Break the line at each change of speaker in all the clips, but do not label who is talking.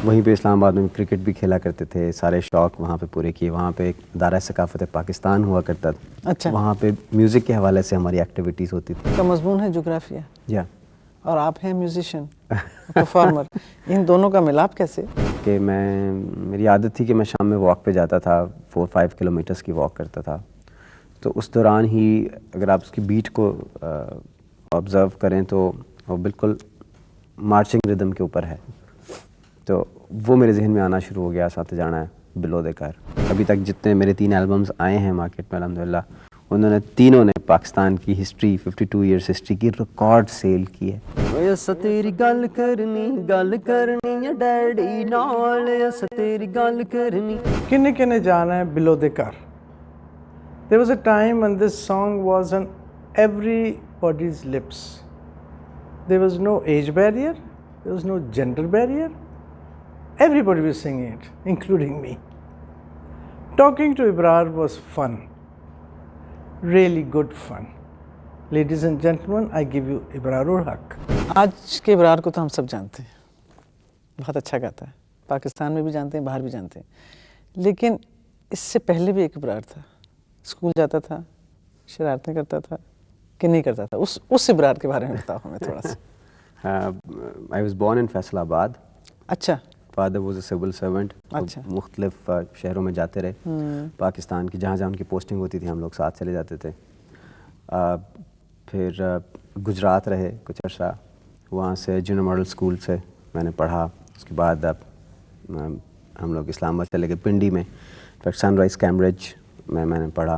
वहीं पे इस्लामाबाद में क्रिकेट भी खेला करते थे, सारे शौक़ वहाँ पे पूरे किए। वहाँ पे एक दायरा सकाफ़त पाकिस्तान हुआ करता था।
अच्छा।
वहाँ पे म्यूज़िक के हवाले से हमारी एक्टिविटीज़ होती थी।
का मजमून है जोग्राफिया
या
और आप हैं म्यूजिशियन, परफॉर्मर, इन दोनों का मिलाप कैसे?
कि मेरी आदत थी कि मैं शाम में वॉक पे जाता था, 4-5 किलोमीटर्स की वॉक करता था। तो उस दौरान ही अगर आप उसकी बीट को ऑब्ज़र्व करें तो वो बिल्कुल मार्चिंग रिदम के ऊपर है। तो वो मेरे जहन में आना शुरू हो गया, साथ जाना है बिलो दे कर। अभी तक जितने मेरे 3 एल्बम्स आए हैं मार्केट में अल्हम्दुलिल्लाह, उन्होंने तीनों ने पाकिस्तान की हिस्ट्री, 52 ईयर्स हिस्ट्री की रिकॉर्ड सेल की है। अस तेरी गल करनी है डैडी नाल, अस तेरी गल करनी।
किन्ने किन्ने जाना है बिलो दे कर? There was a time when this song was on everybody's lips. There was no age barrier, there was no gender barrier. Everybody was singing it, including me. Talking to Ibrar was fun, really good fun. Ladies and gentlemen, I give you Ibrarul Haq. आज के इब्रार को तो हम सब जानते हैं, बहुत अच्छा गाता है, पाकिस्तान में भी जानते हैं, बाहर भी जानते हैं। लेकिन इससे पहले भी एक इब्रार था, स्कूल जाता था, शरारतें करता था कि नहीं करता था? उस इब्रार के बारे में बताओ हमें थोड़ा सा।
I was born in Faisalabad.
अच्छा।
Father was a civil servant.
अच्छा।
मुख्तलिफ शहरों में जाते रहे पाकिस्तान की, जहाँ जहाँ उनकी पोस्टिंग होती थी हम लोग साथ चले जाते थे। फिर गुजरात रहे कुछ अर्सा, वहाँ से जूनियर मॉडल स्कूल से मैंने पढ़ा। उसके बाद हम लोग इस्लामाबाद चले गए पिंडी में, फिर सनराइज़ कैम्ब्रिज में मैंने पढ़ा।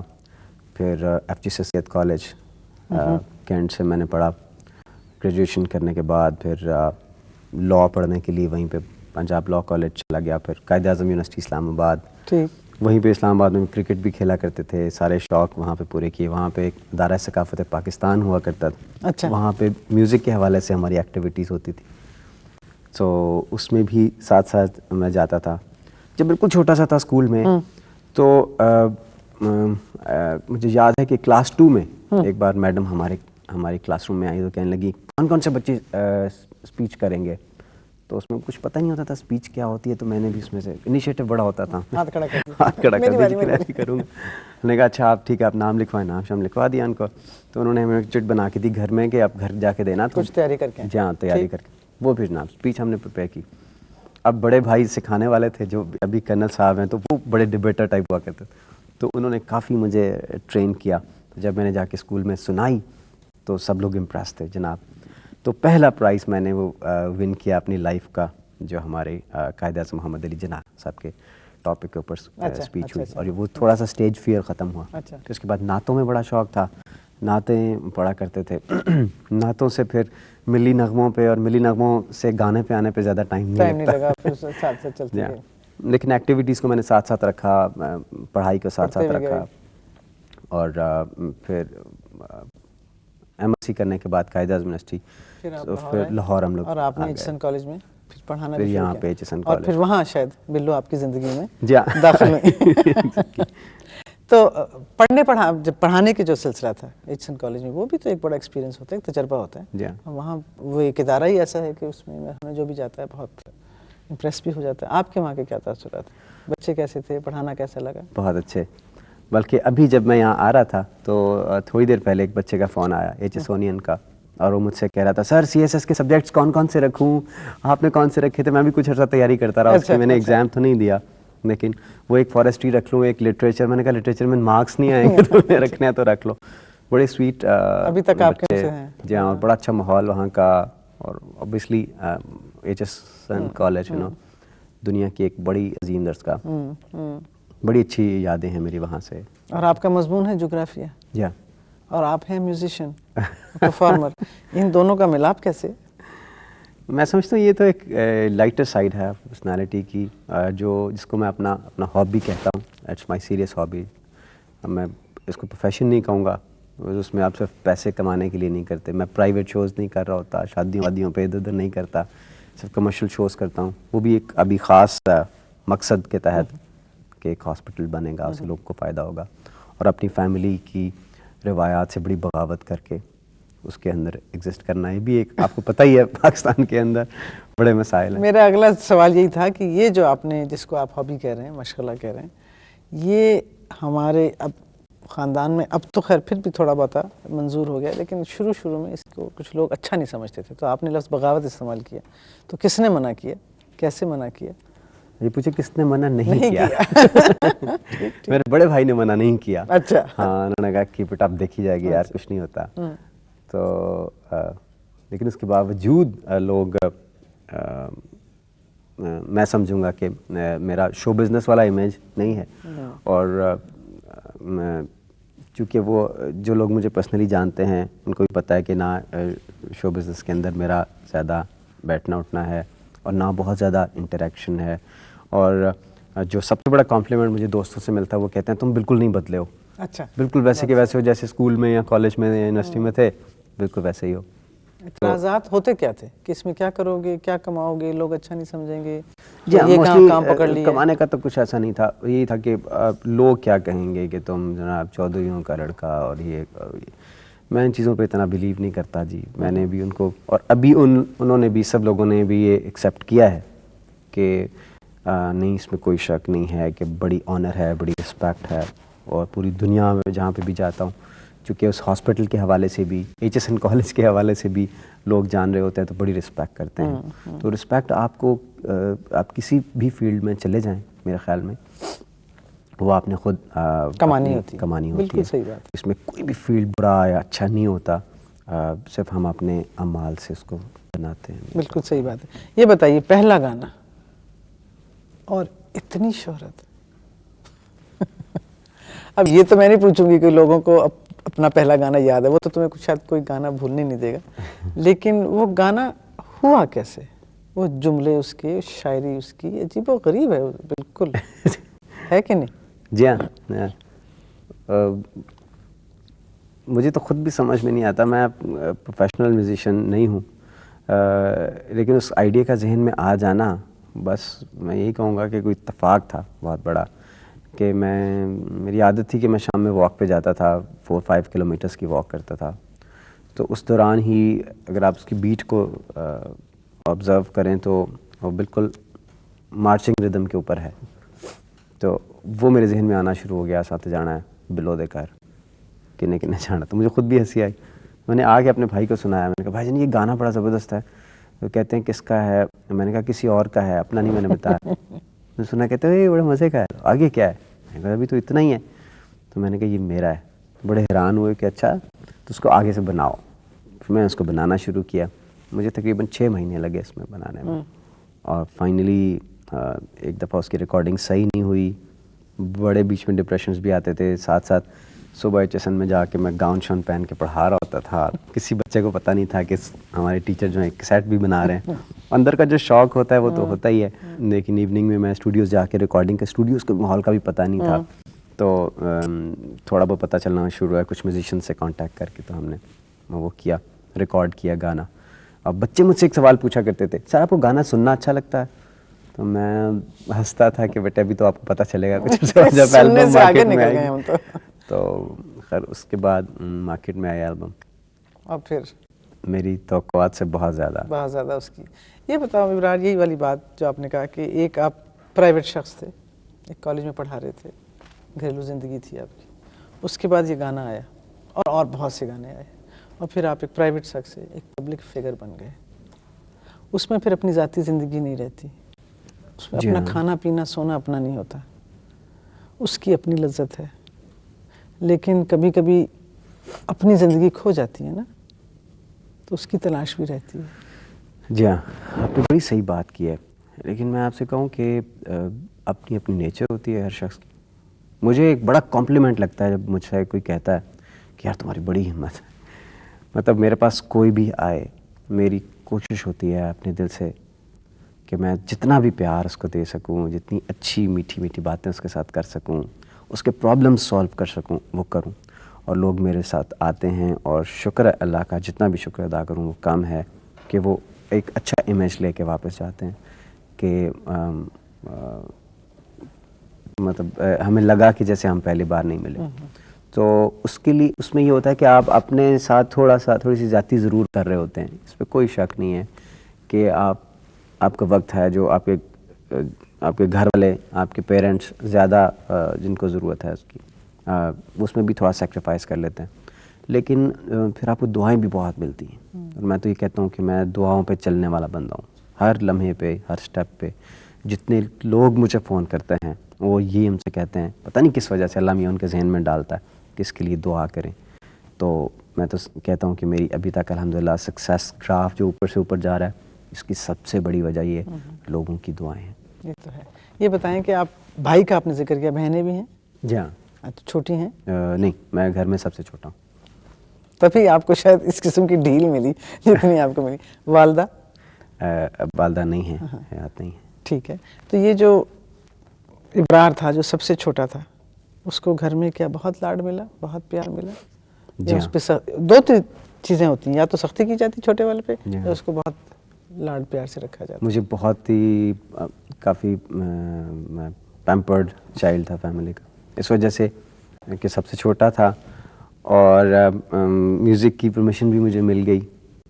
फिर FG सैयद कॉलेज कैंट से मैंने पढ़ा। ग्रेजुएशन करने के बाद फिर लॉ पढ़ने के लिए वहीं पे पंजाब लॉ कॉलेज चला गया। फिर कायद-ए-आज़म यूनिवर्सिटी इस्लामाबाद। ठीक। वहीं पे इस्लामाबाद में क्रिकेट भी खेला करते थे, सारे शौक़ वहाँ पे पूरे किए। वहाँ पे एक दायरा सकाफ़त पाकिस्तान हुआ करता था। अच्छा। वहाँ पे म्यूज़िक के हवाले से हमारी एक्टिविटीज़ होती थी। तो उसमें भी साथ साथ मैं जाता था। जब बिल्कुल छोटा सा था स्कूल में, तो मुझे याद है कि क्लास 2 में एक बार मैडम हमारे क्लासरूम में आई तो कहने लगी कौन कौन से बच्चे स्पीच करेंगे। तो उसमें कुछ पता नहीं होता था स्पीच क्या होती है, तो मैंने भी उसमें से इनिशिएटिव बड़ा होता था, हाथ खड़ा कर करूँगा। मैंने कहा अच्छा आप ठीक है, आप नाम लिखवाएं। नाम शाम लिखवा दिया उनको। तो उन्होंने हमें चिट बना के दी घर में कि आप घर जाके देना कुछ तैयारी करके। जी हाँ, तैयारी करके वो फिर नाम स्पीच हमने प्रिपेयर की। अब बड़े भाई सिखाने वाले थे जो अभी कर्नल साहब हैं, तो वो बड़े डिबेटर टाइप हुआ करते, तो उन्होंने काफ़ी मुझे ट्रेन किया। तो जब मैंने जाके स्कूल में सुनाई तो सब लोग इम्प्रेस थे जनाब। तो पहला प्राइज़ मैंने वो विन किया अपनी लाइफ का, जो हमारे कायद-ए-आज़म मोहम्मद अली जिन्ना साहब के टॉपिक के ऊपर स्पीच हुई। और वो थोड़ा सा स्टेज फियर ख़त्म हुआ। अच्छा। तो उसके बाद नातों में बड़ा शौक़ था, नातें पढ़ा करते थे। नातों से फिर मिली नगमों पे और मिली नगमों से गाने पे आने पे ज़्यादा टाइम नहीं लगा, फिर साथ चलते गए। लेकिन एक्टिविटीज़ को मैंने साथ साथ रखा, पढ़ाई को साथ साथ रखा। और फिर MSc करने के बाद कायद-ए-आज़म यूनिवर्सिटी, तो फिर लाहौर हम लोग। और आपने एचएसएन कॉलेज में फिर पढ़ाना भी शुरू किया? यहाँ पे एचएसएन कॉलेज, और फिर वहाँ शायद बिल्लो आपकी ज़िंदगी में दाखिल हुई। तो जब पढ़ाने के जो सिलसिला था एचएसएन कॉलेज में, वो भी तो एक बड़ा एक्सपीरियंस होता है, एक तजर्बा होता है। वहाँ वो एक इदारा ही ऐसा है कि उसमें हमें जो भी जाता है बहुत इम्प्रेस भी हो जाता है। आपके वहाँ के क्या तासुरात, बच्चे कैसे थे, पढ़ाना कैसा लगा? बहुत अच्छे। बल्कि अभी जब मैं यहाँ आ रहा था तो थोड़ी देर पहले एक बच्चे का फ़ोन आया एचएसओनियन का, और वो मुझसे कह रहा था सर CSS के सब्जेक्ट्स कौन कौन से रखूँ, आपने कौन से रखे थे? मैं भी कुछ अर्सा तैयारी करता रहा। उसकी मैंने एग्ज़ाम तो नहीं दिया, लेकिन वो एक फॉरेस्ट्री रख लूँ, एक लिटरेचर। मैंने कहा लिटरेचर में मार्क्स नहीं आएंगे तो रखने हैं तो रख लो। बड़े स्वीट अभी तक आपके हैं। जी हाँ, और बड़ा अच्छा माहौल वहाँ का। और ऑब्वियसली एचएसएन कॉलेज दुनिया की एक बड़ी अजीम दर्स का, बड़ी अच्छी यादें हैं मेरी वहाँ से। और आपका मजमून है जोग्राफिया? जी। और आप हैं म्यूजिशियन, परफॉर्मर, इन दोनों का मिलाप कैसे? मैं समझता हूँ ये तो एक लाइटर साइड है पर्सनालिटी की, जिसको मैं अपना हॉबी कहता हूँ। It's my serious hobby. मैं इसको प्रोफेशन नहीं कहूँगा, उसमें आप सिर्फ पैसे कमाने के लिए नहीं करते। मैं प्राइवेट शोज़ नहीं कर रहा होता, शादियों वादियों पे इधर उधर नहीं करता, सिर्फ कमर्शियल शोज़ करता हूँ। वो भी एक अभी ख़ास मकसद के तहत कि एक हॉस्पिटल बनेगा, उससे लोग को फ़ायदा होगा। और अपनी फैमिली की रिवायात से बड़ी बगावत करके उसके अंदर एग्जिस्ट करना, ये भी एक आपको पता ही है पाकिस्तान के अंदर बड़े मसाइल हैं।
मेरा अगला सवाल यही था कि ये जो आपने, जिसको आप हॉबी कह रहे हैं, मशगला कह रहे हैं, ये हमारे अब ख़ानदान में, अब तो खैर फिर भी थोड़ा बहुत मंजूर हो गया, लेकिन शुरू में इसको कुछ लोग अच्छा नहीं समझते थे, तो आपने लफ्ज़ बगावत इस्तेमाल किया, तो किसने मना किया, कैसे मना किया?
ये पूछे किसने मना नहीं किया,
ठीक।
मेरे बड़े भाई ने मना नहीं किया।
अच्छा।
हाँ, उन्होंने कहा कि बेटा आप देखी जाएगी यार, कुछ नहीं होता। तो लेकिन उसके बावजूद लोग मैं समझूंगा कि मेरा शो बिज़नेस वाला इमेज नहीं है, और चूँकि वो जो लोग मुझे पर्सनली जानते हैं उनको भी पता है कि ना शो बिज़नेस के अंदर मेरा ज़्यादा बैठना उठना है और ना बहुत ज़्यादा इंटरेक्शन है, और जो सबसे बड़ा कॉम्प्लीमेंट मुझे दोस्तों से मिलता है वो कहते हैं तुम बिल्कुल नहीं बदले हो।
अच्छा।
बिल्कुल वैसे के वैसे हो जैसे स्कूल में या कॉलेज में या यूनिवर्सिटी में थे, बिल्कुल वैसे ही हो।
इतराज़ात होते क्या थे कि इसमें क्या करोगे, क्या कमाओगे, लोग अच्छा नहीं समझेंगे,
जी
ये काम पकड़ लिया?
कमाने का तो कुछ ऐसा नहीं था, यही था कि लोग क्या कहेंगे कि तुम जनाब चौधरियों का लड़का और ये मैं इन चीज़ों पे इतना बिलीव नहीं करता जी। मैंने भी उनको, और अभी उन्होंने भी, सब लोगों ने भी ये एक्सेप्ट किया है कि नहीं, इसमें कोई शक नहीं है कि बड़ी ऑनर है, बड़ी रिस्पेक्ट है, और पूरी दुनिया में जहाँ पे भी जाता हूँ, चूँकि उस हॉस्पिटल के हवाले से भी, HSN कॉलेज के हवाले से भी लोग जान रहे होते हैं तो बड़ी रिस्पेक्ट करते हैं। तो रिस्पेक्ट आपको, आप किसी भी फील्ड में चले जाएं, मेरे ख्याल में वो आपने खुद
कमानी होती है।
बिल्कुल
सही बात।
इसमें कोई भी फील्ड बुरा या अच्छा नहीं होता, सिर्फ हम अपने अमाल से उसको बनाते हैं।
बिल्कुल सही बात है। ये बताइए, पहला गाना और इतनी शोहरत अब ये तो मैं नहीं पूछूंगी कि लोगों को अपना पहला गाना याद है, वो तो तुम्हें शायद कोई गाना भूलने नहीं देगा, लेकिन वो गाना हुआ कैसे, वो जुमले उसके, शायरी उसकी अजीब व गरीब है बिल्कुल है कि नहीं?
जी हाँ, मुझे तो खुद भी समझ में नहीं आता, मैं प्रोफेशनल म्यूजिशियन नहीं हूँ, लेकिन उस आइडिया का जहन में आ जाना, बस मैं यही कहूँगा कि कोई इत्तेफाक था बहुत बड़ा, कि मेरी आदत थी कि मैं शाम में वॉक पे जाता था, 4-5 किलोमीटर्स की वॉक करता था, तो उस दौरान ही अगर आप उसकी बीट को ऑब्ज़र्व करें तो वो बिल्कुल मार्चिंग रिदम के ऊपर है, तो वो मेरे जहन में आना शुरू हो गया, साथ जाना है बिलो दे कर, किन्ने किन्ने जाना। तो मुझे खुद भी हंसी आई, मैंने आके अपने भाई को सुनाया, मैंने कहा भाईजान ये गाना बड़ा ज़बरदस्त है। तो कहते हैं किसका है, मैंने कहा किसी और का है, अपना नहीं मैंने बताया। तो सुना, कहते हैं ये बड़े मज़े का है, आगे क्या है, मैंने कहा अभी तो इतना ही है। तो मैंने कहा ये मेरा है। बड़े हैरान हुए कि अच्छा, तो उसको आगे से बनाओ। फिर मैं उसको बनाना शुरू किया, मुझे तकरीबन 6 महीने लगे इसमें बनाने में, और फाइनली एक दफ़ा उसकी रिकॉर्डिंग सही नहीं हुई, बड़े बीच में डिप्रेशंस भी आते थे, साथ साथ सुबह HSN में जाके मैं गाउन शाउन पहन के पढ़ा रहा होता था, किसी बच्चे को पता नहीं था कि हमारे टीचर जो है कैसेट भी बना रहे हैं। अंदर का जो शौक होता है वो तो होता ही है, लेकिन इवनिंग में मैं स्टूडियोज़ जाके रिकॉर्डिंग के, स्टूडियोज़ के माहौल का भी पता नहीं था, तो थोड़ा बहुत पता चलना शुरू हुआ कुछ म्यूजिशियन से कांटेक्ट करके, तो हमने वो किया, रिकॉर्ड किया गाना। अब बच्चे मुझसे एक सवाल पूछा करते थे, सर आपको गाना सुनना अच्छा लगता है? तो मैं हंसता था कि बेटा अभी तो आपको पता चलेगा कुछ, जब एल्बम मार्केट में आएगी। तो खैर उसके बाद मार्केट में आया एल्बम,
और फिर
मेरी तवक्कुआत से बहुत ज़्यादा
उसकी। ये बताओ इब्रार, यही वाली बात जो आपने कहा कि एक आप प्राइवेट शख्स थे, एक कॉलेज में पढ़ा रहे थे, घरेलू ज़िंदगी थी आपकी, उसके बाद ये गाना आया और बहुत से गाने आए, और फिर आप एक प्राइवेट शख्स से एक पब्लिक फिगर बन गए। उसमें फिर अपनी ज़ाती ज़िंदगी नहीं रहती, उसमें अपना खाना पीना सोना अपना नहीं होता, उसकी अपनी लज्जत है, लेकिन कभी कभी अपनी ज़िंदगी खो जाती है ना, तो उसकी तलाश भी रहती है।
जी हाँ, आपने बड़ी सही बात की है, लेकिन मैं आपसे कहूँ कि अपनी अपनी नेचर होती है हर शख्स की। मुझे एक बड़ा कॉम्प्लीमेंट लगता है जब मुझसे कोई कहता है कि यार तुम्हारी बड़ी हिम्मत है। मतलब मेरे पास कोई भी आए, मेरी कोशिश होती है अपने दिल से कि मैं जितना भी प्यार उसको दे सकूं, जितनी अच्छी मीठी मीठी बातें उसके साथ कर सकूं, उसके प्रॉब्लम सॉल्व कर सकूं, वो करूं। और लोग मेरे साथ आते हैं, और शुक्र है अल्लाह का, जितना भी शुक्र अदा करूं वो कम है कि वो एक अच्छा इमेज लेके वापस जाते हैं कि मतलब हमें लगा कि जैसे हम पहली बार नहीं मिले। तो उसके लिए उसमें ये होता है कि आप अपने साथ थोड़ी सी ज़्यादती ज़रूर कर रहे होते हैं, इस पर कोई शक नहीं है कि आपका वक्त है जो आपके घर वाले, आपके पेरेंट्स ज़्यादा जिनको ज़रूरत है उसकी, उसमें भी थोड़ा सेक्रीफाइस कर लेते हैं, लेकिन फिर आपको दुआएं भी बहुत मिलती हैं। और मैं तो ये कहता हूँ कि मैं दुआओं पे चलने वाला बंदा हूँ, हर लम्हे पे, हर स्टेप पे। जितने लोग मुझे फ़ोन करते हैं वो ये हमसे कहते हैं, पता नहीं किस वजह से अल्लाह मियाँ उनके जहन में डालता है कि इसके लिए दुआ करें। तो मैं तो कहता हूँ कि मेरी अभी तक अल्हम्दुलिल्लाह सक्सेस ग्राफ जो ऊपर से ऊपर जा रहा है, इसकी सबसे बड़ी वजह ये लोगों की दुआएं हैं।
ये तो है। ये बताएं कि आप भाई का आपने जिक्र किया, बहनें भी हैं?
जी हाँ।
अच्छा, छोटी हैं?
नहीं, मैं घर में सबसे छोटा हूँ।
तभी आपको शायद इस किस्म की डील मिली जितनी आपको मिली। वालदा?
वालदा नहीं है, हयात नहीं है।
ठीक है। तो ये जो इब्रार था जो सबसे छोटा था, उसको घर में क्या बहुत लाड मिला, बहुत प्यार मिला?
जी
उस
हाँ।
पे दो चीज़ें होती हैं, या तो सख्ती की जाती छोटे वाले पे,
जी हाँ।
या उसको बहुत लाड प्यार से रखा जाता।
मुझे बहुत ही काफ़ी पैम्पर्ड चाइल्ड था फैमिली का, इस वजह से कि सबसे छोटा था और म्यूज़िक की परमिशन भी मुझे मिल गई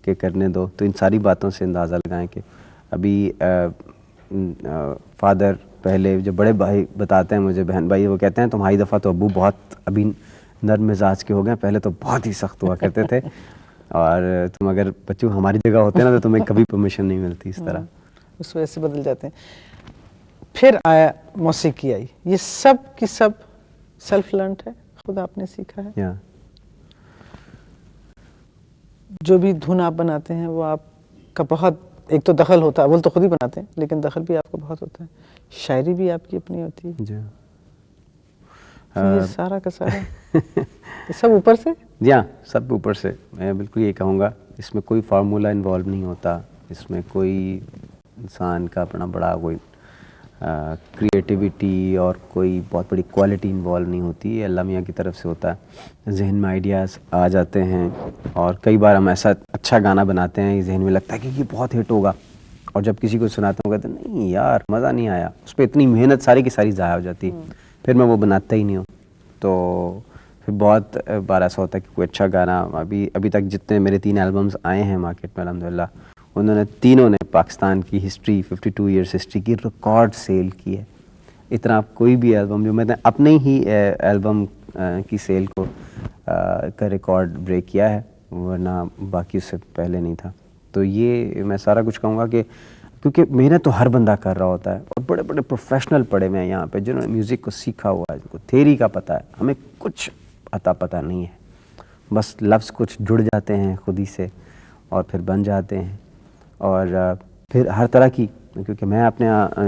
कि करने दो। तो इन सारी बातों से अंदाज़ा लगाएं कि अभी फादर पहले जो बड़े भाई बताते हैं मुझे, बहन भाई, वो कहते हैं तुम्हारी दफ़ा तो अब्बू बहुत अभी नर्म मिजाज के हो गए, पहले तो बहुत ही सख्त हुआ करते थे और तुम अगर बच्चों हमारी जगह होते ना तो तुम्हें कभी परमिशन नहीं मिलती इस तरह।
उस वजह से बदल जाते हैं। फिर आया मौसीकी आई, ये सब की सब सेल्फ लर्न्ड है, खुद आपने सीखा है?
या
जो भी धुन आप बनाते हैं वो आपका बहुत, एक तो दखल होता है, वो तो खुद ही बनाते हैं, लेकिन दखल भी आपका बहुत होता है, शायरी भी आपकी अपनी होती है।
जी
तो ये सारा का सारा ये सब ऊपर से?
जी हाँ, सब ऊपर से। मैं बिल्कुल ये कहूँगा, इसमें कोई फार्मूला इन्वॉल्व नहीं होता, इसमें कोई इंसान का अपना बड़ा कोई क्रिएटिविटी और कोई बहुत बड़ी क्वालिटी इन्वॉल्व नहीं होती, ये अल्लाह मियाँ की तरफ से होता है। जहन में आइडियाज़ आ जाते हैं और कई बार हम ऐसा अच्छा गाना बनाते हैं, जहन में लगता है कि ये बहुत हिट होगा, और जब किसी को सुनाता हूँ कहते हैं नहीं यार मज़ा नहीं आया, उस पर इतनी मेहनत सारी की सारी ज़ाया हो जाती है, फिर मैं वो बनाता ही नहीं हूँ। तो फिर बहुत बार ऐसा होता है कि कोई अच्छा गाना, अभी तक जितने मेरे 3 एल्बम्स आए हैं मार्केट में अल्हम्दुलिल्लाह, उन्होंने तीनों ने पाकिस्तान की हिस्ट्री, 52 इयर्स हिस्ट्री की रिकॉर्ड सेल की है। इतना कोई भी एल्बम जो मैंने अपने ही एल्बम की सेल को का रिकॉर्ड ब्रेक किया है, वरना बाकी उससे पहले नहीं था। तो ये मैं सारा कुछ कहूँगा कि क्योंकि मेहनत तो हर बंदा कर रहा होता है, और बड़े बड़े प्रोफेशनल पड़े हुए हैं यहाँ पे जिन्होंने म्यूज़िक को सीखा हुआ है, जिनको थ्योरी का पता है। हमें कुछ पता नहीं है, बस लफ्ज़ कुछ जुड़ जाते हैं खुद ही से और फिर बन जाते हैं। और फिर हर तरह की, क्योंकि मैं अपने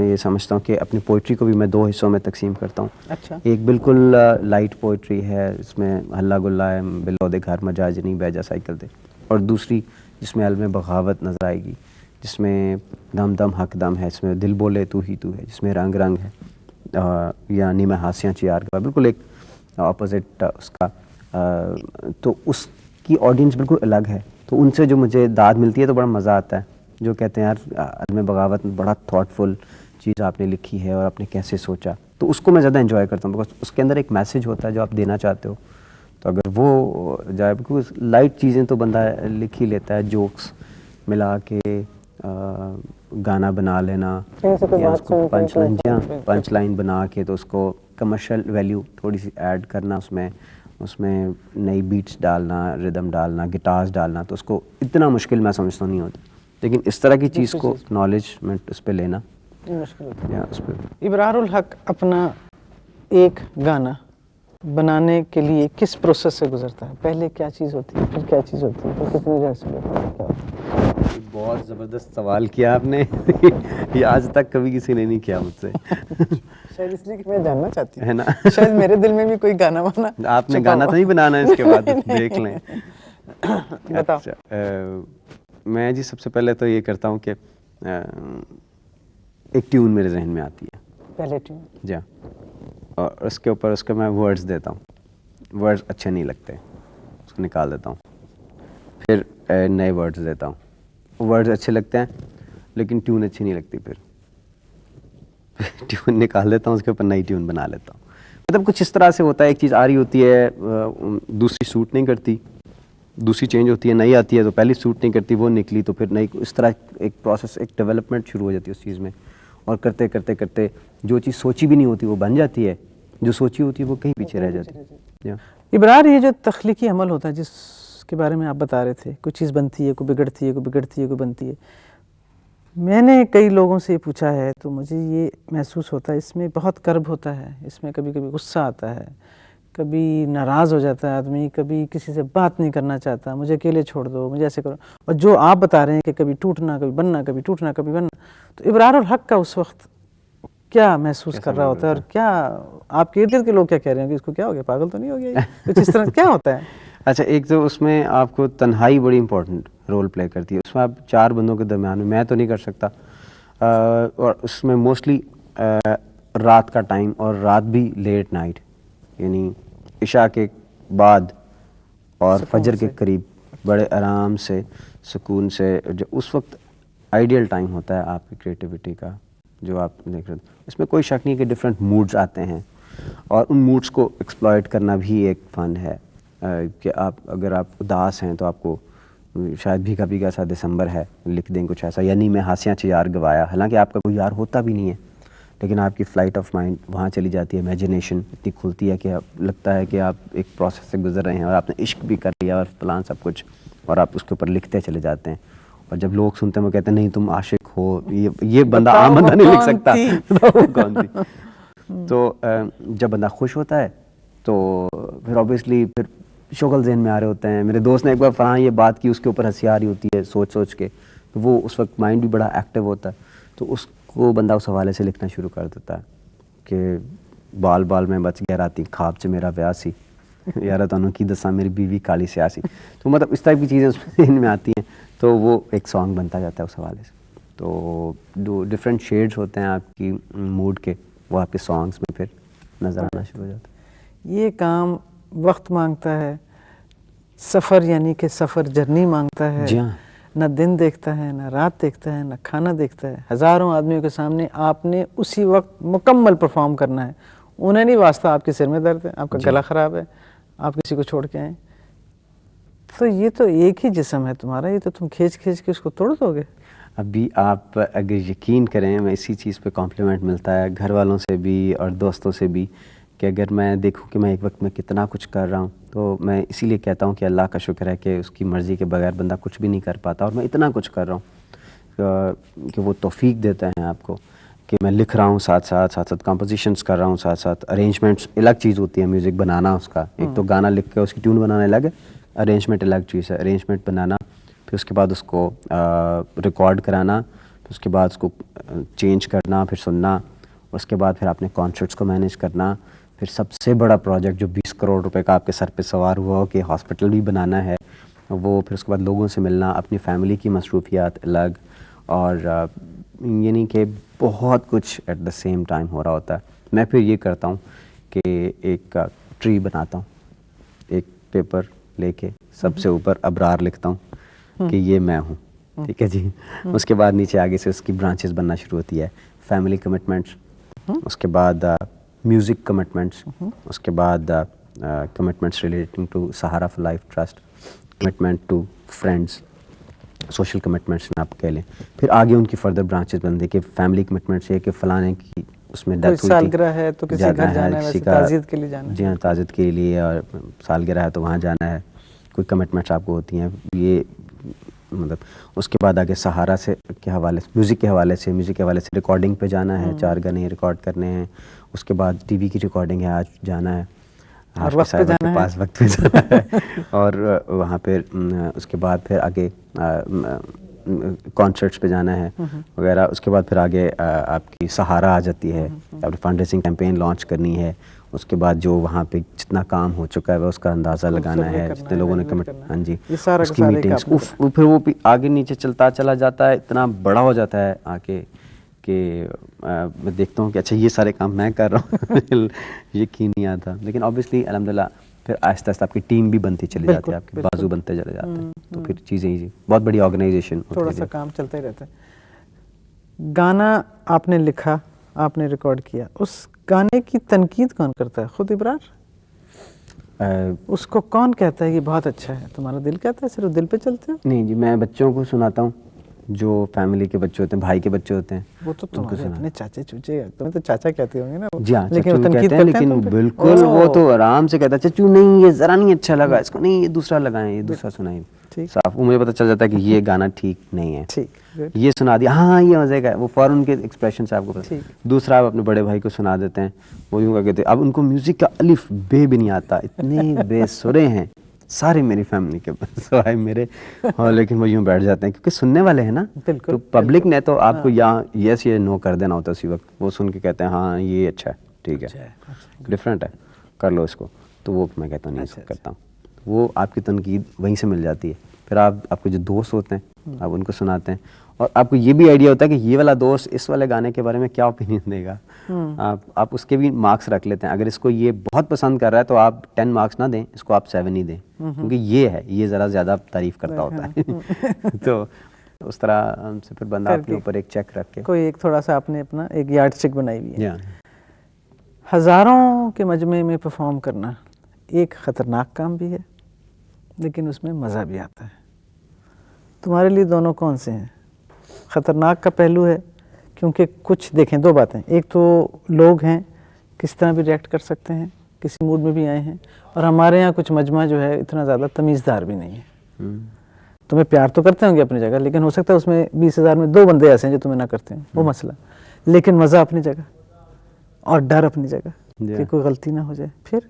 ये समझता हूँ कि अपनी पोइट्री को भी मैं 2 हिस्सों में तकसीम करता हूँ।
अच्छा।
एक बिल्कुल लाइट पोइट्री है, इसमें हल्ला गुल्ला है, बिलो दे घर मजाजनी बैजा साइकिल दे, और दूसरी जिसमें अलम बगावत नज़र आएगी, जिसमें दम दम हक दम है, इसमें दिल बोले तू ही तू है, जिसमें रंग रंग है, यानी मैं हासियाँ चियार का बिल्कुल एक ऑपोजिट उसका। तो उसकी ऑडियंस बिल्कुल अलग है, तो उनसे जो मुझे दाद मिलती है तो बड़ा मज़ा आता है, जो कहते हैं यार अलम बगावत बड़ा थॉटफुल चीज़ आपने लिखी है और आपने कैसे सोचा, तो उसको मैं ज़्यादा एंजॉय करता हूँ, बिकॉज उसके अंदर एक मैसेज होता है जो आप देना चाहते हो। तो अगर वो जाए, बिकॉज लाइट चीज़ें तो बंदा लिख ही लेता है, जोक्स मिला के गाना बना लेना, या उसको पंच लाइन बना के तो उसको कमर्शियल वैल्यू थोड़ी सी ऐड करना, उसमें नई बीट्स डालना, रिदम डालना, गिटार्स डालना, तो उसको इतना मुश्किल मैं समझता नहीं होता। लेकिन इस तरह की चीज़ को नॉलेजमेंट उस पर लेना
मुश्किल होता है।
या उस पर
इब्रारुल हक अपना एक गाना बनाने के लिए किस प्रोसेस से गुजरता है? पहले क्या चीज़ होती है, फिर क्या चीज़ होती है, फिर कितनी देर से होता है, क्या होता है?
बहुत ज़बरदस्त सवाल किया आपने ये आज तक कभी किसी ने नहीं किया मुझसे
शायद इसलिए कि मैं जानना चाहती हूँ,
है ना।
शायद मेरे दिल में भी कोई गाना बना
आपने गाना तो नहीं बनाना है इसके बाद देख लें।
बताओ।
अच्छा, मैं जी सबसे पहले तो ये करता हूँ कि एक ट्यून मेरे जहन में आती है
पहले ट्यून।
जी, और उसके ऊपर उसके मैं वर्ड्स देता हूँ, वर्ड्स अच्छे नहीं लगते उसको निकाल देता हूँ, फिर नए वर्ड्स देता हूँ, वर्ड्स अच्छे लगते हैं लेकिन ट्यून अच्छी नहीं लगती, फिर ट्यून निकाल देता हूँ, उसके ऊपर नई ट्यून बना लेता हूँ। मतलब कुछ इस तरह से होता है, एक चीज़ आ रही होती है, दूसरी सूट नहीं करती, दूसरी चेंज होती है, नई आती है तो पहली सूट नहीं करती, वो निकली तो फिर नई, इस तरह एक प्रोसेस, एक डेवलपमेंट शुरू हो जाती है उस चीज़ में। और करते करते करते जो चीज़ सोची भी नहीं होती वो बन जाती है, जो सोची होती है वो कहीं पीछे रह जाती है।
इब्रार, ये जो तख्लीकी अमल होता है जिसके बारे में आप बता रहे थे, कोई चीज़ बनती है, कोई बिगड़ती है, कोई बिगड़ती है, कोई बनती है, मैंने कई लोगों से पूछा है तो मुझे ये महसूस होता है इसमें बहुत कर्ब होता है, इसमें कभी कभी गुस्सा आता है, कभी नाराज़ हो जाता है आदमी, कभी किसी से बात नहीं करना चाहता, मुझे अकेले छोड़ दो, मुझे ऐसे करो। और जो आप बता रहे हैं कि कभी टूटना, कभी बनना, कभी टूटना, कभी बनना, तो इब्रार और हक का उस वक्त क्या महसूस कर रहा होता है? और क्या आपके इर्द गिर्द के लोग क्या कह रहे हैं कि इसको क्या हो गया, पागल तो नहीं हो गया, कुछ इस तरह क्या होता है?
अच्छा, एक तो उसमें आपको तन्हाई बड़ी इंपॉर्टेंट रोल प्ले करती है। उसमें आप 4 बंदों के दरमियान में, मैं तो नहीं कर सकता, और उसमें मोस्टली रात का टाइम, और रात भी लेट नाइट, यानी इशा के बाद और फजर के करीब बड़े आराम से, सुकून से, जो उस वक्त आइडियल टाइम होता है आपकी क्रिएटिविटी का, जो आप देख रहे हो। इसमें कोई शक नहीं कि डिफरेंट मूड्स आते हैं और उन मूड्स को एक्सप्लॉइट करना भी एक फ़न है। कि आप अगर आप उदास हैं तो आपको शायद भीगा भीगा सा दिसंबर है लिख दें कुछ ऐसा, यानी मैं हासियाँ च यार गवाया, हालांकि आपका कोई यार होता भी नहीं है, लेकिन आपकी फ़्लाइट ऑफ माइंड वहाँ चली जाती है, इमेजिनेशन इतनी खुलती है कि लगता है कि आप एक प्रोसेस से गुजर रहे हैं और आपने इश्क भी कर लिया और फलां सब कुछ, और आप उसके ऊपर लिखते चले जाते हैं। और जब लोग सुनते हैं वो कहते हैं नहीं तुम आशिक हो, ये बंदा आम बंदा नहीं लिख सकता। वो कौन थी? तो जब बंदा खुश होता है तो फिर ऑब्वियसली फिर शोगल ज़हन में आ रहे होते हैं। मेरे दोस्त ने एक बार फलां ये बात की, उसके ऊपर हंसी आ रही होती है सोच सोच के, तो वो उस वक्त माइंड भी बड़ा एक्टिव होता है, तो उसको बंदा उस हवाले से लिखना शुरू कर देता है कि बाल बाल में बच गया राती ख्वाब च मेरा ब्याह सी, यार तुहानू की दसा मेरी बीवी काली स्यासी। तो मतलब इस टाइप की चीज़ें उसमें इनमें आती हैं, तो वो एक सॉन्ग बनता जाता है उस हवाले से। तो जो डिफरेंट शेड्स होते हैं आपकी मूड के, वो आपके सॉन्ग्स में फिर नज़र आना शुरू हो जाता है।
ये काम वक्त मांगता है, सफ़र यानी कि सफ़र जर्नी मांगता है।
जी हाँ।
न दिन देखता है, न रात देखता है, न खाना देखता है। हज़ारों आदमियों के सामने आपने उसी वक्त मुकम्मल परफॉर्म करना है। उन्हें नहीं वास्ता आपके सिर में दर्द है, आपका गला ख़राब है, आप किसी को छोड़ के आए, तो ये तो एक ही जिस्म है तुम्हारा, ये तो तुम खींच खींच के उसको तोड़ दोगे।
अभी आप अगर यकीन करें, मैं इसी चीज़ पे कॉम्प्लीमेंट मिलता है घर वालों से भी और दोस्तों से भी, कि अगर मैं देखूं कि मैं एक वक्त में कितना कुछ कर रहा हूं, तो मैं इसीलिए कहता हूं कि अल्लाह का शुक्र है कि उसकी मर्ज़ी के बगैर बंदा कुछ भी नहीं कर पाता, और मैं इतना कुछ कर रहा हूं कि वो तौफीक देता है आपको, कि मैं लिख रहा हूँ साथ साथ कंपोजिशंस कर रहा हूँ, साथ साथ अरेंजमेंट्स अलग चीज़ होती है, म्यूज़िक बनाना उसका, एक तो गाना लिख के उसकी ट्यून बनाना अलग है, अरेंजमेंट अलग चीज़ है। अरेंजमेंट बनाना, फिर उसके बाद उसको रिकॉर्ड कराना, फिर उसके बाद उसको चेंज करना, फिर सुनना, उसके बाद फिर आपने कॉन्सर्ट्स को मैनेज करना, फिर सबसे बड़ा प्रोजेक्ट जो 20 करोड़ रुपए का आपके सर पे सवार हुआ हो कि हॉस्पिटल भी बनाना है, वो, फिर उसके बाद लोगों से मिलना, अपनी फैमिली की मसरूफियात अलग, और यानी कि बहुत कुछ एट द सेम टाइम हो रहा होता है। मैं फिर ये करता हूँ कि एक ट्री बनाता हूँ, एक पेपर लेके सबसे ऊपर अबरार लिखता हूँ कि ये मैं हूँ, ठीक है जी। उसके बाद नीचे आगे से उसकी ब्रांचेस बनना शुरू होती है, फैमिली कमिटमेंट्स, उसके बाद म्यूज़िक कमिटमेंट्स, उसके बाद commitments relating to Sahara for life trust, commitment to friends, social commitments आप कह लें। फिर आगे उनकी फर्दर ब्रांचेस बनती है कि फैमिली कमिटमेंट्स है कि फ़लाने की उसमें डेथ हुई थी,
सालगिरह है तो किसी घर जाना है,
किसी का
ताज़ियत के लिए जाना है।
जी हाँ, ताज़ियत के लिए, और सालगिरह है तो वहाँ जाना है, कोई कमिटमेंट्स आपको होती हैं ये, मतलब उसके बाद आगे सहारा से के हवाले से, म्यूज़िक के हवाले से रिकॉर्डिंग पे जाना है, 4 गाने रिकॉर्ड करने हैं, उसके बाद टीवी की रिकॉर्डिंग है, आज जाना है,
और वक्त पे जाना
पास वक्त पे जाना है और वहाँ पे उसके बाद फिर आगे कॉन्सर्ट्स पे जाना है वगैरह। उसके बाद फिर आगे आपकी सहारा आ जाती है, आपने फंड रेजिंग कैंपेन लॉन्च करनी है, उसके बाद जो वहाँ पे जितना काम हो चुका है उसका अंदाज़ा लगाना है, जितने लोगों ने कमिट, हाँ जी, उसकी मीटिंग्स, फिर वो आगे नीचे चलता चला जाता है, इतना बड़ा हो जाता है आके कि मैं देखता हूँ कि अच्छा ये सारे काम मैं कर रहा हूँ यकीन नहीं आता। लेकिन ऑब्वियसली अल्हम्दुलिल्लाह फिर आहिस्ता आहिस्ता आपकी टीम भी बनती चली जाती है, आपके बाजू बनते चले जाते हैं, तो फिर चीज़ें ही बहुत बड़ी ऑर्गेनाइजेशन,
थोड़ा सा काम चलता ही रहता है। गाना आपने लिखा, आपने रिकॉर्ड किया, उस गाने की तनकीद कौन करता है? खुद इब्रार? उसको कौन कहता है कि बहुत अच्छा है? तुम्हारा दिल कहता है, सिर्फ दिल पे चलते हो?
नहीं जी, मैं बच्चों को सुनाता हूँ, जो फैमिली के बच्चे होते हैं, भाई के बच्चे होते हैं।
वो तो तुम्हारे अपने चाचे चूचे, तुम्हें तो चाचा कहते होंगे ना?
जी हाँ,
लेकिन
चच्चू
वो तनकीद
कहते हैं,
करते हैं
लेकिन
तुम पे?
बिल्कुल वो तो
ओह,
आराम से कहता है, चच्चू नहीं ये ज़रा नहीं अच्छा लगा, इसको नहीं ये दूसरा लगाएं, ये दूसरा सुनाइए।
ठीक।
साफ वो मुझे पता चल जाता है कि ये गाना ठीक नहीं है,
ठीक, good,
ये सुना दिया, हाँ ये मज़े का है, वो फ़ौरन के एक्सप्रेशन से आपको पता।
ठीक।
दूसरा आप अपने बड़े भाई को सुना देते हैं, वो यूँ कहते हैं, अब उनको म्यूज़िक का अलिफ बे भी नहीं आता, इतने बेसुरे हैं सारे मेरी फैमिली के सवाए मेरे। और लेकिन वो यूँ बैठ जाते हैं क्योंकि सुनने वाले हैं ना।
बिल्कुल,
तो पब्लिक ने तो आपको यहाँ यस ये नो कर देना होता है उसी वक्त, वो सुन के कहते हैं हाँ ये अच्छा है, ठीक है, डिफरेंट है, कर लो इसको, तो वो मैं कहता हूँ नहीं करता हूँ। वो आपकी तनकीद वहीं से मिल जाती है। फिर आपके जो दोस्त होते हैं आप उनको सुनाते हैं, और आपको ये भी आइडिया होता है कि ये वाला दोस्त इस वाले गाने के बारे में क्या ओपिनियन देगा। आप उसके भी मार्क्स रख लेते हैं। अगर इसको ये बहुत पसंद कर रहा है तो आप 10 मार्क्स ना दें, इसको आप 7 ही दें, क्योंकि ये ज़रा ज़्यादा तारीफ़ करता होता है। तो उस तरह हमसे फिर बंदा अपने ऊपर एक चेक रख के
कोई एक थोड़ा सा आपने अपना एक यार्डस्टिक बनाई हुई है।
या
हज़ारों के मजमे में परफॉर्म करना एक ख़तरनाक काम भी है, लेकिन उसमें मज़ा भी आता है। तुम्हारे लिए दोनों कौन से हैं? ख़तरनाक का पहलू है क्योंकि कुछ देखें, दो बातें, एक तो लोग हैं किस तरह भी रिएक्ट कर सकते हैं, किसी मूड में भी आए हैं, और हमारे यहाँ कुछ मजमा जो है इतना ज़्यादा तमीज़दार भी नहीं है। तुम्हें प्यार तो करते होंगे अपनी जगह, लेकिन हो सकता है उसमें 20,000 में 2 बंदे ऐसे हैं जो तुम्हें ना करते हैं, वो मसला। लेकिन मज़ा अपनी जगह और डर अपनी जगह कि कोई गलती ना हो जाए। फिर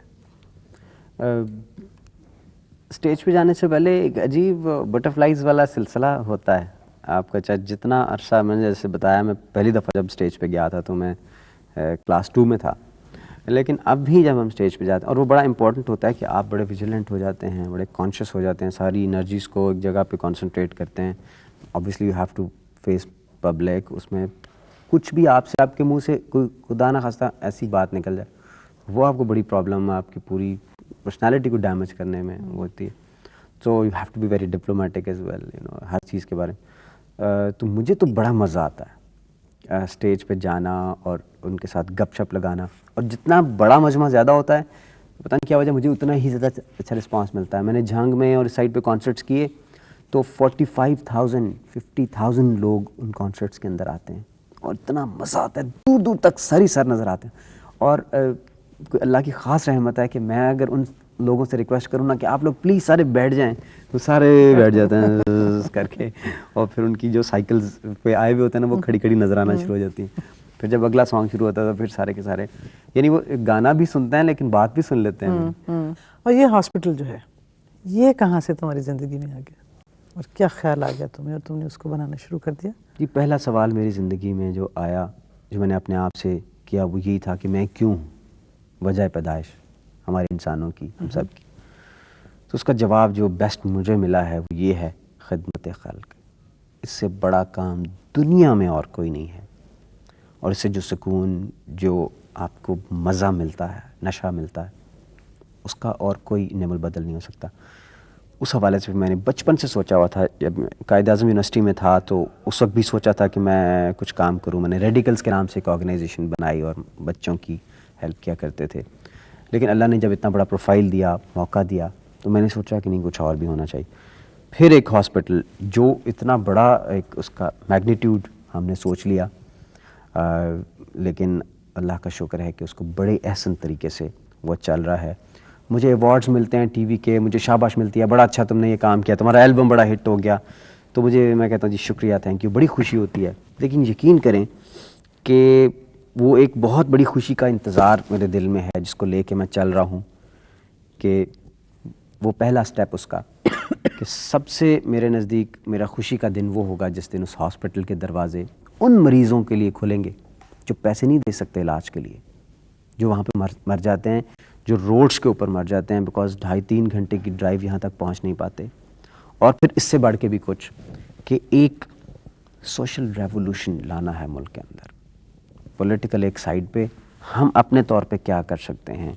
स्टेज पे जाने से पहले एक अजीब बटरफ्लाइज वाला सिलसिला होता है आपका। चाहे जितना अरसा, मैंने जैसे बताया, मैं पहली दफ़ा जब स्टेज पे गया था तो मैं क्लास 2 में था, लेकिन अब भी जब हम स्टेज पे जाते हैं, और वो बड़ा इंपॉर्टेंट होता है कि आप बड़े विजिलेंट हो जाते हैं, बड़े कॉन्शियस हो जाते हैं, सारी एनर्जीज़ को एक जगह पे कंसंट्रेट करते हैं। Obviously you have to face public, उसमें कुछ भी आपसे, आपके मुंह से कोई खुदा ना खास्ता ऐसी बात निकल जाए, वो आपको बड़ी प्रॉब्लम, आपकी पूरी पर्सनालिटी को डैमेज करने में होती है। So you have to be very diplomatic as well, you know, हर चीज़ के बारे में। तो मुझे तो बड़ा मज़ा आता है स्टेज पे जाना और उनके साथ गपशप लगाना, और जितना बड़ा मजमा ज़्यादा होता है, पता नहीं क्या वजह, मुझे उतना ही ज़्यादा अच्छा रिस्पांस मिलता है। मैंने झांग में और इस साइड पे कॉन्सर्ट्स किए तो 45,000 50,000 लोग उन कॉन्सर्ट्स के अंदर आते हैं, और इतना मज़ा आता है, दूर दूर तक सारी सर नज़र आते हैं। और कोई अल्लाह की ख़ास रहमत है कि मैं अगर उन लोगों से रिक्वेस्ट करूँ ना कि आप लोग प्लीज़ सारे बैठ जाएं, तो सारे बैठ जाते हैं करके, और फिर उनकी जो साइकिल्स पे आए हुए होते हैं ना, वो खड़ी खड़ी नज़र आना शुरू हो जाती हैं। फिर जब अगला सॉन्ग शुरू होता है तो फिर सारे के सारे, यानी वो गाना भी सुनते हैं लेकिन बात भी सुन लेते हैं।
और ये हॉस्पिटल जो है, ये कहाँ से तुम्हारी ज़िंदगी में आ गया, और क्या ख्याल आ गया तुम्हें और तुमने उसको बनाना शुरू कर दिया?
जी, पहला सवाल मेरी ज़िंदगी में जो आया, जो मैंने अपने आप से किया, वो यही था कि मैं क्यों हूँ, वजह पैदाइश हमारे इंसानों की, हम सब की। तो उसका जवाब जो बेस्ट मुझे मिला है वो ये है, खिदमत खल्क। इससे बड़ा काम दुनिया में और कोई नहीं है, और इससे जो सुकून, जो आपको मज़ा मिलता है, नशा मिलता है, उसका और कोई नेमल बदल नहीं हो सकता। उस हवाले से मैंने बचपन से सोचा हुआ था। जब कायद-ए-आज़म यूनिवर्सिटी में था तो उस वक्त भी सोचा था कि मैं कुछ काम करूं। मैंने रेडिकल्स के नाम से एक ऑर्गेनाइजेशन बनाई और बच्चों की हेल्प किया करते थे। लेकिन अल्लाह ने जब इतना बड़ा प्रोफाइल दिया, मौका दिया, तो मैंने सोचा कि नहीं, कुछ और भी होना चाहिए। फिर एक हॉस्पिटल जो इतना बड़ा, एक उसका मैग्नीट्यूड हमने सोच लिया, लेकिन अल्लाह का शुक्र है कि उसको बड़े एहसन तरीके से वो चल रहा है। मुझे अवार्ड्स मिलते हैं टीवी के, मुझे शाबाश मिलती है, बड़ा अच्छा तुमने ये काम किया, तुम्हारा एल्बम बड़ा हिट हो गया, तो मैं कहता हूँ जी शुक्रिया, थैंक यू, बड़ी खुशी होती है। लेकिन यकीन करें कि वो एक बहुत बड़ी खुशी का इंतज़ार मेरे दिल में है, जिसको लेके मैं चल रहा हूँ, कि वो पहला स्टेप उसका कि सबसे मेरे नज़दीक मेरा खुशी का दिन वो होगा जिस दिन उस हॉस्पिटल के दरवाजे उन मरीज़ों के लिए खुलेंगे जो पैसे नहीं दे सकते इलाज के लिए, जो वहाँ पे मर जाते हैं, जो रोड्स के ऊपर मर जाते हैं बिकॉज 2.5-3 घंटे की ड्राइव यहाँ तक पहुँच नहीं पाते। और फिर इससे बढ़ के भी कुछ, कि एक सोशल रेवोल्यूशन लाना है मुल्क के अंदर। पॉलिटिकल एक साइड पे, हम अपने तौर पे क्या कर सकते हैं।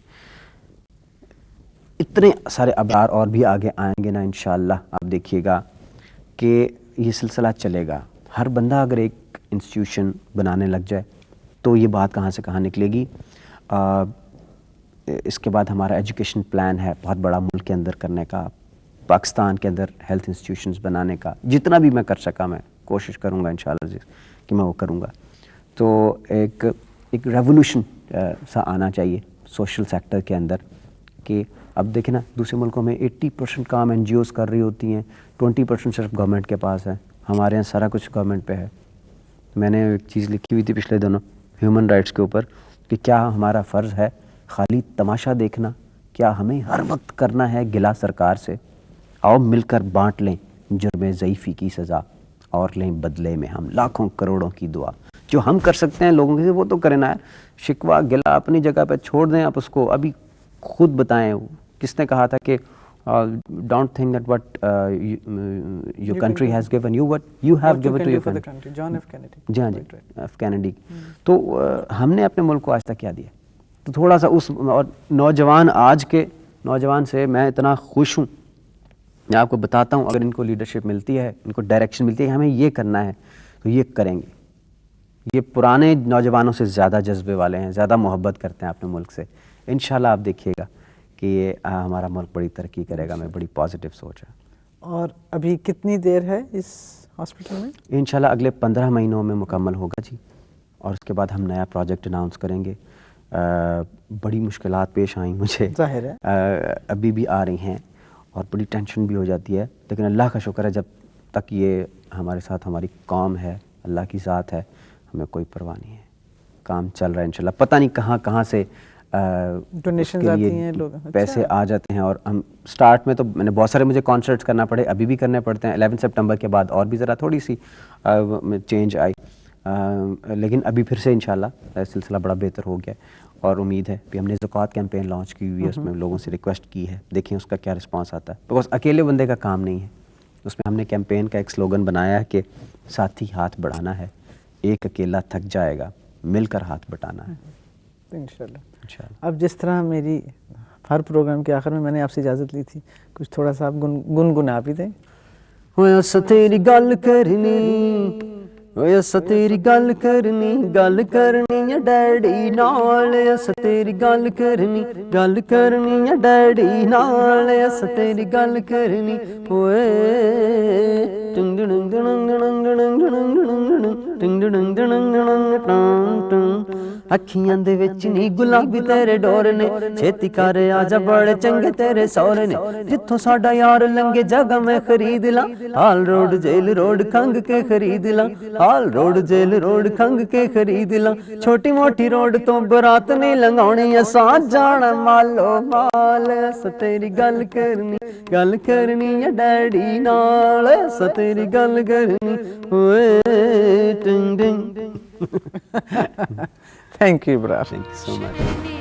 इतने सारे अबरार और भी आगे आएंगे ना इंशाअल्लाह, आप देखिएगा कि ये सिलसिला चलेगा। हर बंदा अगर एक इंस्टीट्यूशन बनाने लग जाए तो ये बात कहाँ से कहाँ निकलेगी। इसके बाद हमारा एजुकेशन प्लान है बहुत बड़ा मुल्क के अंदर करने का, पाकिस्तान के अंदर हेल्थ इंस्टीट्यूशंस बनाने का, जितना भी मैं कर सका मैं कोशिश करूँगा इंशाल्लाह जी कि मैं वो करूँगा। तो एक रेवोल्यूशन सा आना चाहिए सोशल सेक्टर के अंदर कि अब देखें ना दूसरे मुल्कों में 80% काम NGOs कर रही होती हैं, 20% सिर्फ गवर्नमेंट के पास है, हमारे यहाँ सारा कुछ गवर्नमेंट पे है। मैंने एक चीज़ लिखी हुई थी पिछले दिनों ह्यूमन राइट्स के ऊपर कि क्या हमारा फ़र्ज़ है खाली तमाशा देखना, क्या हमें हर वक्त करना है गिला सरकार से? आओ मिलकर बांट लें जुर्म ज़ईफ़ी की सज़ा और लें बदले में हम लाखों करोड़ों की दुआ। जो हम कर सकते हैं लोगों के लिए वो तो करें ना। शिकवा गिला अपनी जगह पे छोड़ दें, आप उसको अभी खुद बताएं किसने कहा था कि don't think that what your country has given you what you have given to your country.
John F Kennedy.
जी हाँ जी, एफ कैनेडी। तो हमने अपने मुल्क को आज तक क्या दिया? तो थोड़ा सा उस और नौजवान, आज के नौजवान से मैं इतना खुश हूँ, मैं आपको बताता हूँ अगर इनको लीडरशिप मिलती है, इनको डायरेक्शन मिलती है, हमें ये करना है तो ये करेंगे। ये पुराने नौजवानों से ज़्यादा जज्बे वाले हैं, ज़्यादा मोहब्बत करते हैं अपने मुल्क से। इंशाल्लाह आप देखिएगा कि ये हमारा मुल्क बड़ी तरक्की करेगा। मैं बड़ी पॉजिटिव सोच है।
और अभी कितनी देर है इस हॉस्पिटल में?
इंशाल्लाह अगले 15 महीनों में मुकम्मल होगा जी, और उसके बाद हम नया प्रोजेक्ट अनाउंस करेंगे। बड़ी मुश्किलात पेश आई मुझे,
जाहिर है
अभी भी आ रही हैं और बड़ी टेंशन भी हो जाती है, लेकिन अल्लाह का शुक्र है जब तक ये हमारे साथ हमारी कौम है, अल्लाह की ज़ात है, हमें कोई परवाह नहीं है। काम चल रहा है इंशाल्लाह। पता नहीं कहाँ कहाँ से
डोनेशन आती हैं, लोग
पैसे आ जाते हैं। और हम स्टार्ट में तो मैंने बहुत सारे मुझे कॉन्सर्ट्स करना पड़े, अभी भी करने पड़ते हैं। 11 सितंबर के बाद और भी ज़रा थोड़ी सी चेंज आई, लेकिन अभी फिर से इंशाल्लाह सिलसिला बड़ा बेहतर हो गया और उम्मीद है कि हमने ज़कात कैंपेन लॉन्च की हुई है, उसमें लोगों से रिक्वेस्ट की है, देखें उसका क्या रिस्पांस आता है। बिकॉज अकेले बंदे का काम नहीं है, उसमें हमने कैंपेन का एक स्लोगन बनाया है कि साथी हाथ बढ़ाना है, एक अकेला थक जाएगा, मिलकर हाथ बटाना है।
इंशाल्लाह। अब जिस तरह मेरी हर प्रोग्राम के आखिर में मैंने आपसे इजाज़त ली थी, कुछ थोड़ा सा आप गुनगुना भी दें।
होया सा तेरी गल करनी, होया सा तेरी गल करनी है डैडी नाल, अस तेरी गल करनी है डैडी नाल, अस तेरी गल करनी होए टंग डंग डंग डंग डंग डंग डंग डंग डंग। अखियां दे विच नी गुलाबी तेरे डोर ने, छेती कर आजा बड़े चंगे तेरे सौरे ने, जिथों साडा यार लंगे जगह मैं खरीद ला, हाल रोड जेल रोड खंग के खरीद ला, हाल रोड जेल रोड खंग के खरीद ला, छोटी मोटी रोड तो बरात नहीं लंघाउणी, असां जाना मालो माल, अस तेरी गल करनी है डैडी नाल, अस तेरी गल करनी ओए टिंग टिंग।
Thank you bra.
Thank you so much.